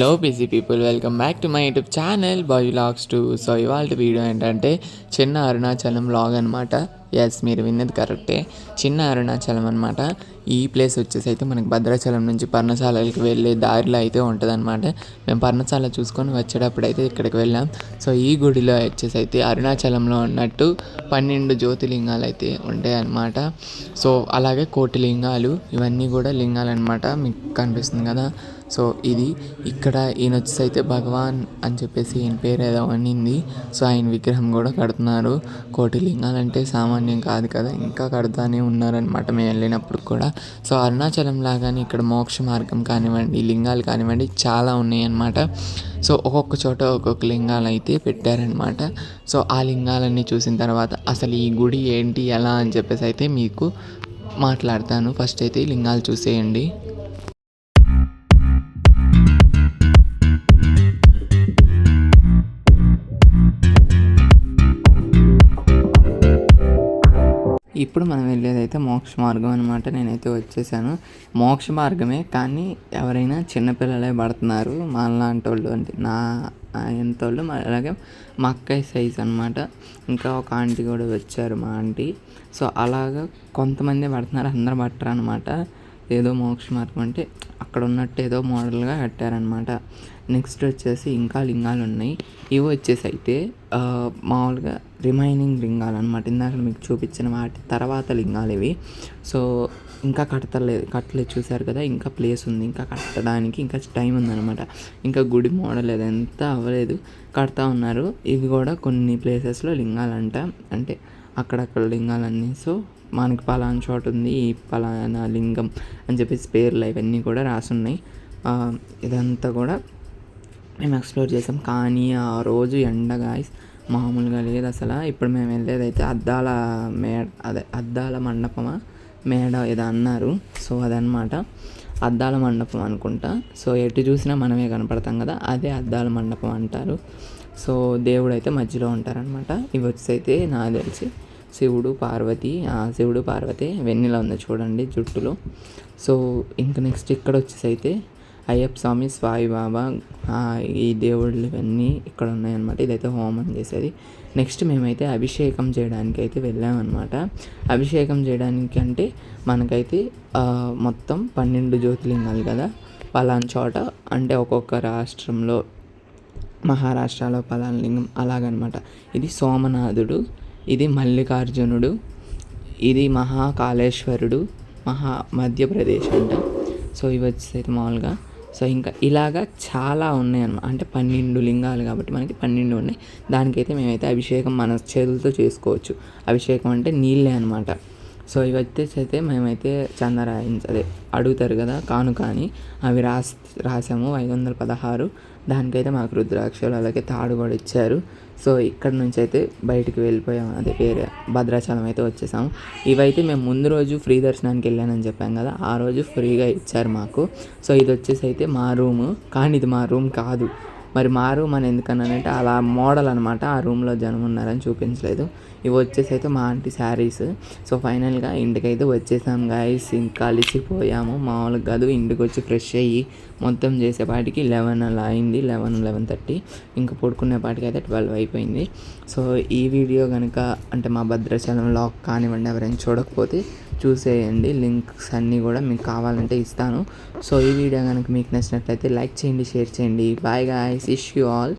Hello busy people, welcome back to my YouTube channel boy vlogs 2. So ఇవాళ video ఏంటంటే చిన్న Arunachalam vlog అనమాట. Yes, మీరు విన్నది కరెక్టే, చిన్న అరుణాచలం అనమాట. ఈ ప్లేస్ వచ్చేసి అయితే మనకి భద్రాచలం నుంచి పర్ణశాలకి వెళ్ళే దారిలో అయితే ఉంటుంది అనమాట. మేము పర్ణశాల చూసుకొని వచ్చేటప్పుడు అయితే ఇక్కడికి వెళ్ళాం. సో ఈ గుడిలో వచ్చేసి అయితే అరుణాచలంలో ఉన్నట్టు 12 జ్యోతిలింగాలు అయితే ఉంటాయి అన్నమాట. సో అలాగే కోటి లింగాలు, ఇవన్నీ కూడా లింగాలు అనమాట. మీకు కనిపిస్తుంది కదా. సో ఇది ఇక్కడ ఈయన వచ్చేసి అయితే భగవాన్ అని చెప్పేసి ఈయన పేరు ఏదో అనింది. సో ఆయన విగ్రహం కూడా కడుతున్నారు. కోటి లింగాలు అంటే సామాన్యం కాదు కదా, ఇంకా కడుతూనే ఉన్నారనమాట మేము వెళ్ళినప్పుడు కూడా. సో అరుణాచలం లాగానే ఇక్కడ మోక్ష మార్గం కానివ్వండి, లింగాలు కానివ్వండి చాలా ఉన్నాయి అన్నమాట. సో ఒక్కొక్క చోట ఒక్కొక్క లింగాలు అయితే పెట్టారనమాట. సో ఆ లింగాలన్నీ చూసిన తర్వాత అసలు ఈ గుడి ఏంటి ఎలా అని చెప్పేసి అయితే మీకు మాట్లాడతాను. ఫస్ట్ అయితే ఈ లింగాలు చూసేయండి. ఇప్పుడు మనం వెళ్ళేదైతే మోక్ష మార్గం అనమాట. నేనైతే వచ్చేసాను. మోక్ష మార్గమే, కానీ ఎవరైనా చిన్నపిల్లలే పడుతున్నారు, మాలాంటి వాళ్ళు, అంటే నా ఎంత వాళ్ళు, అలాగే మా అక్కయ్య సైజ్ అనమాట. ఇంకా ఒక ఆంటీ కూడా వచ్చారు, మా ఆంటీ. సో అలాగా కొంతమంది పడుతున్నారు, అందరు పట్టరు అనమాట. ఏదో మోక్ష మార్గం అంటే అక్కడ ఉన్నట్టు ఏదో మోడల్గా కట్టారనమాట. నెక్స్ట్ వచ్చేసి ఇంకా లింగాలు ఉన్నాయి. ఇవి వచ్చేసి అయితే మామూలుగా రిమైనింగ్ లింగాలు అనమాట. ఇందాక మీకు చూపించిన వాటి తర్వాత లింగాలు ఇవి. సో ఇంకా కట్టలేదు చూసారు కదా, ఇంకా ప్లేస్ ఉంది, ఇంకా కట్టడానికి ఇంకా టైం ఉందన్నమాట. ఇంకా గుడి మోడల్ అదంతా అవ్వలేదు, కడతా ఉన్నారు. ఇవి కూడా కొన్ని ప్లేసెస్లో లింగాలంట, అంటే అక్కడక్కడ లింగాలన్నీ. సో మనకి పలానా చోట ఉంది, ఈ పలానా లింగం అని చెప్పేసి పేర్లు ఇవన్నీ కూడా రాసున్నాయి. ఇదంతా కూడా మేము ఎక్స్ప్లోర్ చేసాం. కానీ ఆ రోజు ఎండ గాయస్ మామూలుగా లేదు అసలు. ఇప్పుడు మేము వెళ్ళేదైతే అద్దాల మండపమా మేడ ఏదో అన్నారు. సో అదనమాట అద్దాల మండపం అనుకుంటా. సో ఎటు చూసినా మనమే కనపడతాం కదా, అదే అద్దాల మండపం అంటారు. సో దేవుడు అయితే మధ్యలో ఉంటారనమాట. ఇవి వచ్చి అయితే నాకు తెలిసి శివుడు పార్వతి వెన్నెల ఉంది చూడండి జుట్టులో. సో ఇంకా నెక్స్ట్ ఇక్కడ వచ్చేసి అయితే అయ్యప్ప స్వామి, సాయిబాబా, ఈ దేవుళ్ళు ఇవన్నీ ఇక్కడ ఉన్నాయన్నమాట. ఇదైతే హోమం చేసేది. నెక్స్ట్ మేమైతే అభిషేకం చేయడానికి అయితే వెళ్ళామన్నమాట. అభిషేకం చేయడానికి అంటే మనకైతే మొత్తం 12 జ్యోతిలింగాలు కదా, పలానా చోట అంటే ఒక్కొక్క రాష్ట్రంలో, మహారాష్ట్రలో పలానా లింగం అలాగనమాట. ఇది సోమనాథుడు, ఇది మల్లికార్జునుడు, ఇది మహాకాళేశ్వరుడు, మధ్యప్రదేశ్ అంట. సో ఇవి వచ్చేసి అయితే మామూలుగా. సో ఇంకా ఇలాగా చాలా ఉన్నాయి అన్నమాట. అంటే 12 లింగాలు కాబట్టి మనకి 12 ఉన్నాయి. దానికైతే మేమైతే అభిషేకం మన చేతులతో చేసుకోవచ్చు. అభిషేకం అంటే నీళ్ళే అనమాట. సో ఇవి వచ్చేసి అయితే మేమైతే అదే అడుగుతారు కదా కానుక అని, అవి రాసాము 516. దానికైతే మాకు రుద్రాక్షలు అలాగే తాడు కూడా ఇచ్చారు. సో ఇక్కడ నుంచి అయితే బయటికి వెళ్ళిపోయాము, అదే వేరే భద్రాచలం అయితే వచ్చేసాము. ఇవైతే మేము ముందు రోజు ఫ్రీ దర్శనానికి వెళ్ళానని చెప్పాం కదా, ఆ రోజు ఫ్రీగా ఇచ్చారు మాకు. సో ఇది వచ్చేసి అయితే మా రూము, కానీ ఇది మా రూమ్ కాదు. మరి మా రూమ్ అని ఎందుకన్నానంటే అలా మోడల్ అనమాట, ఆ రూమ్లో జనం ఉన్నారని చూపించలేదు. ఇవి వచ్చేసి అయితే మా ఆంటీ శారీస్. సో ఫైనల్గా ఇంటికైతే వచ్చేసాం గాయస్. ఇంకా అలిసిపోయాము మామూలుగా కాదు. ఇంటికి వచ్చి ఫ్రెష్ అయ్యి మొత్తం చేసేపాటికి 11 అలా అయింది, 11:30. ఇంకా పడుకునేపాటికి అయితే 12 అయిపోయింది. సో ఈ వీడియో కనుక అంటే మా భద్రాచలం వ్లాగ్ కానివ్వండి, ఎవరైనా చూడకపోతే చూసేయండి. లింక్స్ అన్నీ కూడా మీకు కావాలంటే ఇస్తాను. సో ఈ వీడియో కనుక మీకు నచ్చినట్లయితే లైక్ చేయండి, షేర్ చేయండి. Bye guys, wish you all.